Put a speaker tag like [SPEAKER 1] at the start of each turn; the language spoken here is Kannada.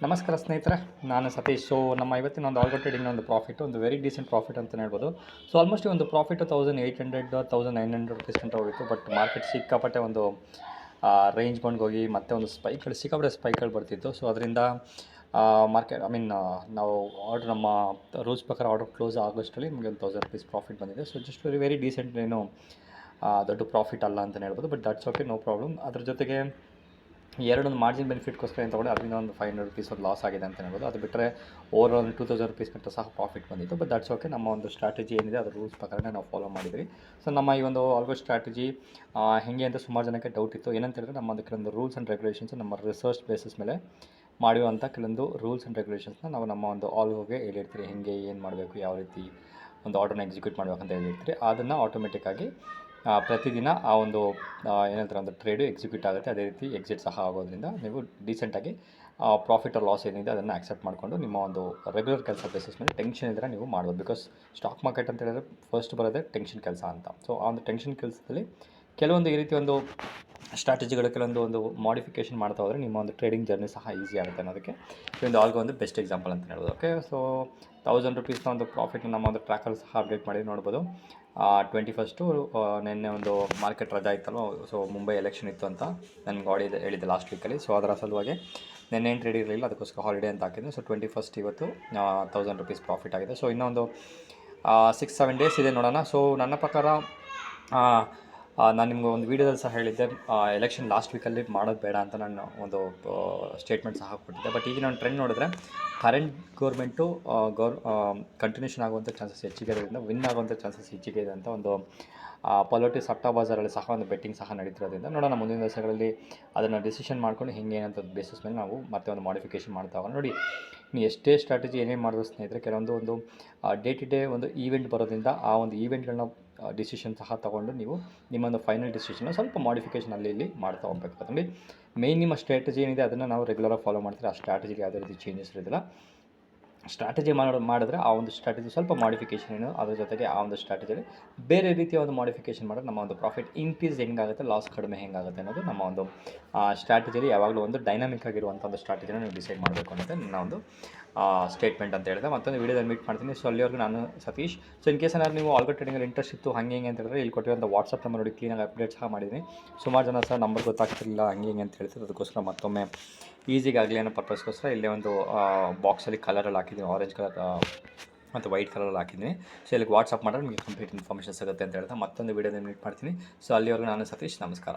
[SPEAKER 1] ನಮಸ್ಕಾರ ಸ್ನೇಹಿತರೆ, ನಾನು ಸತೀಶ್. ಸೊ ನಮ್ಮ ಇವತ್ತಿನ ಒಂದು ಆಲ್ಗೋ ಟ್ರೇಡಿಂಗ್ನ ಒಂದು ಪ್ರಾಫಿಟ್ ಒಂದು ವೆರಿ ಡೀಸೆಂಟ್ ಪ್ರಾಫಿಟ್ ಅಂತಲೇ ಹೇಳ್ಬೋದು. ಸೊ ಆಲ್ಮೋಸ್ಟ್ ಒಂದು ಪ್ರಾಫಿಟ್ 1800 1900 ರುಪೀಸ್ ಗಂಟ ಹೋಗಿತ್ತು. ಬಟ್ ಮಾರ್ಕೆಟ್ ಸಿಕ್ಕಾಪಟ್ಟೆ ಒಂದು ರೇಂಜ್ ಬಂಡ್ಗೆ ಹೋಗಿ ಮತ್ತೆ ಒಂದು ಸಿಕ್ಕಾಪಟ್ಟೆ ಸ್ಪೈಕ್ಗಳು ಬರ್ತಿತ್ತು. ಸೊ ಅದರಿಂದ ಮಾರ್ಕೆಟ್ ನಾವು ಆರ್ಡ್ರ್ ನಮ್ಮ ರೂಲ್ಸ್ ಪ್ರಕಾರ ಆರ್ಡರ್ ಕ್ಲೋಸ್ ಆಗೋಷ್ಟರಲ್ಲಿ ನಿಮಗೆ ಒಂದು 1000 ರುಪೀಸ್ ಪ್ರಾಫಿಟ್ ಬಂದಿದೆ. ಸೊ ಜಸ್ಟ್ ವೆರಿ ಡೀಸೆಂಟ್, ಏನು ದೊಡ್ಡ ಪ್ರಾಫಿಟ್ ಅಲ್ಲ ಅಂತಲೇ ಹೇಳ್ಬೋದು. But that's okay, no problem. ಅದ್ರ ಜೊತೆಗೆ ಎರಡೊಂದು ಮಾರ್ಜಿನ್ ಬೆನಿಫಿಟ್ಗೋಸ್ಕರ ಏನು ತೊಗೊಂಡೆ, ಅದರಿಂದ ಒಂದು 500 ರುಪೀಸ್ ಒಂದು ಲಾಸ್ ಆಗಿದೆ ಅಂತ ಹೇಳ್ಬೋದು. ಅದು ಬಿಟ್ಟರೆ ಓವರ್ ಆಲ್ 2000 ರುಪೀಸ್ ಗಂಟ ಸಹ ಪ್ರಾಫಿಟ್ ಬಂದಿತ್ತು. ಬಟ್ ದಟ್ಸ್ ಓಕೆ, ನಮ್ಮ ಒಂದು ಸ್ಟ್ರಾಟಜಿ ಏನಿದೆ ಅದರ ರೂಲ್ಸ್ ಪ್ರಕಾರನೇ ನಾವು ಫಾಲೋ ಮಾಡಿದ್ವಿ. ಸೊ ನಮ್ಮ ಈ ಒಂದು ಆಲ್ಗೋ ಸ್ಟ್ರಾಟಜಿ ಹೇಗೆ ಅಂತ ಸುಮಾರು ಜನಕ್ಕೆ ಡೌಟ್ ಇತ್ತು. ಏನಂತ ಹೇಳಿದ್ರೆ, ನಮ್ಮ ಕೆಲವೊಂದು ರೂಲ್ಸ್ ಆ್ಯಂಡ್ ರೆಗ್ಯುಲೇಷನ್ಸ್, ನಮ್ಮ ರಿಸರ್ಚ್ ಬೇಸಿಸ್ ಮೇಲೆ ಮಾಡಿರುವಂಥ ಕೆಲವೊಂದು ರೂಲ್ಸ್ ಆ್ಯಂಡ್ ರೆಗ್ಯುಲೇಷನ್ಸ್ನ ನಾವು ನಮ್ಮ ಒಂದು ಆಲ್ಗೋಗೆ ಹೇಳಿರ್ತೀರಿ. ಹೇಗೆ ಏನು ಮಾಡಬೇಕು, ಯಾವ ರೀತಿ ಒಂದು ಆರ್ಡರ್ನ ಎಕ್ಸಿಕ್ಯೂಟ್ ಮಾಡಬೇಕಂತ ಹೇಳಿರ್ತೀರಿ. ಅದನ್ನು ಆಟೋಮೆಟಿಕ್ಕಾಗಿ ಪ್ರತಿದಿನ ಆ ಒಂದು ಏನಂತಾರೆ ಒಂದು ಟ್ರೇಡು ಎಕ್ಸಿಕ್ಯೂಟ್ ಆಗುತ್ತೆ. ಅದೇ ರೀತಿ ಎಕ್ಸಿಟ್ ಸಹ ಆಗೋದ್ರಿಂದ ನೀವು ಡೀಸೆಂಟಾಗಿ ಪ್ರಾಫಿಟ್ ಆರ್ ಲಾಸ್ ಏನಿದೆ ಅದನ್ನು ಆಕ್ಸೆಪ್ಟ್ ಮಾಡಿಕೊಂಡು ನಿಮ್ಮ ಒಂದು ರೆಗ್ಯುಲರ್ ಕೆಲಸ ಬೇಸಿಸ್ ಮೇಲೆ ಟೆನ್ಷನ್ ಇದ್ದರೆ ನೀವು ಮಾಡ್ಬೋದು. ಬಿಕಾಸ್ ಸ್ಟಾಕ್ ಮಾರ್ಕೆಟ್ ಅಂತ ಹೇಳಿದ್ರೆ ಫಸ್ಟ್ ಬರೋದೇ ಟೆನ್ಷನ್ ಕೆಲಸ ಅಂತ. ಸೊ ಆ ಒಂದು ಟೆನ್ಷನ್ ಕೆಲಸದಲ್ಲಿ ಕೆಲವೊಂದು ಈ ರೀತಿ ಒಂದು ಸ್ಟ್ರಾಟಜಿಗಳು ಕೆಲವೊಂದು ಮಾಡಿಫಿಕೇಷನ್ ಮಾಡ್ತಾ ಹೋದರೆ ನಿಮ್ಮ ಒಂದು ಟ್ರೇಡಿಂಗ್ ಜರ್ನಿ ಸಹ ಈಸಿ ಆಗುತ್ತೆ ಅನ್ನೋದಕ್ಕೆ ಇದೊಂದು ಆಲ್ಗೋ ಒಂದು ಬೆಸ್ಟ್ ಎಕ್ಸಾಂಪಲ್ ಅಂತ ಹೇಳ್ಬೋದು. ಓಕೆ, ಸೊ 1000 ರುಪೀಸ್ನ ಒಂದು ಪ್ರಾಫಿಟ್ನ ನಮ್ಮ ಒಂದು ಟ್ರ್ಯಾಕರ್ ಸಹ ಅಪ್ಡೇಟ್ ಮಾಡಿ ನೋಡ್ಬೋದು. 21 ನಿನ್ನೆ ಒಂದು ಮಾರ್ಕೆಟ್ ರಜಾ ಇತ್ತಲ್ವ. ಸೊ ಮುಂಬೈ ಎಲೆಕ್ಷನ್ ಇತ್ತು ಅಂತ ನನಗೆ ಹೇಳಿದ್ದೆ ಲಾಸ್ಟ್ ವೀಕಲ್ಲಿ. ಸೊ ಅದರ ಸಲುವಾಗಿ ನೆನ್ನೆ ಏನು ಟ್ರೇಡ್ ಇರಲಿಲ್ಲ, ಅದಕ್ಕೋಸ್ಕರ ಹಾಲಿಡೇ ಅಂತ ಹಾಕಿದ್ದೆ. ಸೊ 21 ಇವತ್ತು 1000 ರುಪೀಸ್ ಪ್ರಾಫಿಟ್ ಆಗಿದೆ. ಸೊ ಇನ್ನೊಂದು 6-7 ಡೇಸ್ ಇದೆ, ನೋಡೋಣ. ಸೊ ನನ್ನ ಪ್ರಕಾರ ನಾನು ನಿಮ್ಗೆ ಒಂದು ವೀಡಿಯೋದಲ್ಲಿ ಸಹ ಹೇಳಿದ್ದೆ, ಎಲೆಕ್ಷನ್ ಲಾಸ್ಟ್ ವೀಕಲ್ಲಿ ಮಾಡೋದು ಬೇಡ ಅಂತ ನಾನು ಒಂದು ಸ್ಟೇಟ್ಮೆಂಟ್ ಸಹ ಕೊಟ್ಟಿದ್ದೆ. ಬಟ್ ಈಗ ನಾನು ಟ್ರೆಂಡ್ ನೋಡಿದ್ರೆ ಕರೆಂಟ್ ಗೌರ್ಮೆಂಟು ಕಂಟಿನ್ಯೂಷನ್ ಆಗುವಂಥ ಚಾನ್ಸಸ್ ಹೆಚ್ಚಿಗೆ ಇರೋದ್ರಿಂದ ವಿನ್ ಆಗುವಂಥ ಚಾನ್ಸಸ್ ಹೆಚ್ಚಿಗೆ ಇದೆ ಅಂತ ಒಂದು ಪಾಲಿಟಿಕ್ಸ್ ಸಟ್ಟ ಬಾಜಾರಲ್ಲಿ ಸಹ ಒಂದು ಬೆಟ್ಟಿಂಗ್ ಸಹ ನಡೀತಿರೋದ್ರಿಂದ ನೋಡೋಣ ಮುಂದಿನ ದಿವಸಗಳಲ್ಲಿ ಅದನ್ನು ಡಿಸಿಷನ್ ಮಾಡ್ಕೊಂಡು ಹಿಂಗೆ ಏನಂತ ಬೇಸಿಸ್ ಮೇಲೆ ನಾವು ಮತ್ತೆ ಒಂದು ಮಾಡಿಫಿಕೇಷನ್ ಮಾಡ್ತಾ ಹೋಗೋಣ. ನೋಡಿ, ನೀವು ಎಷ್ಟೇ ಸ್ಟ್ರಾಟಜಿ ಏನೇ ಮಾಡಿದ್ರು ಸ್ನೇಹಿತರೆ, ಕೆಲವೊಂದು ಡೇ ಟು ಡೇ ಒಂದು ಈವೆಂಟ್ ಬರೋದ್ರಿಂದ ಆ ಒಂದು ಈವೆಂಟ್ಗಳನ್ನ ಡಿಸಿಷನ್ ಸಹ ತೊಗೊಂಡು ನೀವು ನಿಮ್ಮೊಂದು ಫೈನಲ್ ಡಿಸಿಷನ್ನ ಸ್ವಲ್ಪ ಮಾಡಿಫಿಕೇಷನ್ ಅಲ್ಲಿ ಇಲ್ಲಿ ಮಾಡ್ತಾ ಹೋಗ್ಬೇಕು. ಅದರಲ್ಲಿ ಮೇಯ್ನ್ ನಿಮ್ಮ ಸ್ಟ್ರಾಟಜಿ ಏನಿದೆ ಅದನ್ನು ನಾವು ರೆಗ್ಯುಲರಾಗಿ ಫಾಲೋ ಮಾಡ್ತೀವಿ. ಆ ಸ್ಟ್ರಾಟಜಿಗೆ ಯಾವುದೇ ರೀತಿ ಚೇಂಜಸ್ ಇರೋದಿಲ್ಲ. ಸ್ಟ್ರಾಟಜಿ ಮಾಡಿದ್ರೆ ಆ ಒಂದು ಸ್ಟ್ರಾಟಜಿ ಸ್ವಲ್ಪ ಮಾಡಿಫಿಕೇಷನ್ ಏನು, ಅದ್ರ ಜೊತೆಗೆ ಆ ಒಂದು ಸ್ಟ್ರಾಟಜಿಯಲ್ಲಿ ಬೇರೆ ರೀತಿಯ ಒಂದು ಮಾಡಿಫಿಕೇಷನ್ ಮಾಡಿದ್ರೆ ನಮ್ಮ ಒಂದು ಪ್ರಾಫಿಟ್ ಇನ್ಕ್ರೀಸ್ ಹೆಂಗಾಗುತ್ತೆ, ಲಾಸ್ ಕಡಿಮೆ ಹೆಂಗಾಗುತ್ತೆ ಅನ್ನೋದು ನಮ್ಮ ಒಂದು ಸ್ಟ್ರಾಟಜಿಯಲ್ಲಿ ಯಾವಾಗಲೂ ಒಂದು ಡೈನಾಮಿಕ್ ಆಗಿರುವಂಥ ಒಂದು ಸ್ಟ್ರಾಟಜಿನ ನೀವು ಡಿಸೈಡ್ ಮಾಡಬೇಕು ಅನ್ನೋದೇ ನನ್ನ ಒಂದು ಸ್ಟೇಟ್ಮೆಂಟ್ ಅಂತ ಹೇಳಿದೆ. ಮತ್ತೊಂದು ವೀಡಿಯೋದಲ್ಲಿ ಮೀಟ್ ಮಾಡ್ತೀನಿ. ಸೊ ಅಲ್ಲಿವರೆಗೂ ನಾನು ಸತೀಶ್. ಸೊ ಇನ್ ಕೇಸ್ ಏನಾದ್ರು ನೀವು ಆಲ್ಗೋ ಟ್ರೇಡಿಂಗಲ್ಲಿ ಇಂಟ್ರೆಸ್ಟ್ ಇತ್ತು ಹಂಗೆ ಅಂತ ಹೇಳಿದ್ರೆ ಇಲ್ಲಿ ಕೊಟ್ಟಿರುವಂಥ ವಾಟ್ಸಪ್ ನಂಬರ್ ನೋಡಿ ಕ್ಲೀನಾಗಿ ಅಪ್ಡೇಟ್ ಸಹ ಮಾಡಿದ್ದೀನಿ. ಸುಮಾರು ಜನ ಸಹ ನಂಬರ್ ಗೊತ್ತಾಗ್ತಿರಲಿಲ್ಲ ಹಂಗೆ ಅಂತ ಹೇಳ್ತಾರೆ. ಅದಕ್ಕೋಸ್ಕರ ಮತ್ತೊಮ್ಮೆ ಈಸಿಗಾಗಲಿ ಅನ್ನೋ ಪರ್ಪಸ್ಗೋಸ್ಕರ ಇಲ್ಲೇ ಒಂದು ಬಾಕ್ಸಲ್ಲಿ ಕಲರಲ್ಲಿ ಹಾಕಿದ್ದೀನಿ, ಆರೆಂಜ್ ಕಲರ್ ಮತ್ತು ವೈಟ್ ಕಲರಲ್ಲಿ ಹಾಕಿದ್ದೀನಿ. ಸೊ ಇಲ್ಲಿಗೆ ವಾಟ್ಸಪ್ ಮಾಡಿದ್ರೆ ನಿಮಗೆ ಕಂಪ್ಲೀಟ್ ಇನ್ಫಾರ್ಮೇಷನ್ ಸಿಗುತ್ತೆ ಅಂತ ಹೇಳ್ತಾ ಮತ್ತೊಂದು ವೀಡಿಯೋದಲ್ಲಿ ಮೀಟ್ ಮಾಡ್ತೀನಿ. ಸೊ ಅಲ್ಲಿವರೆಗೂ ನಾನು ಸತೀಶ್, ನಮಸ್ಕಾರ.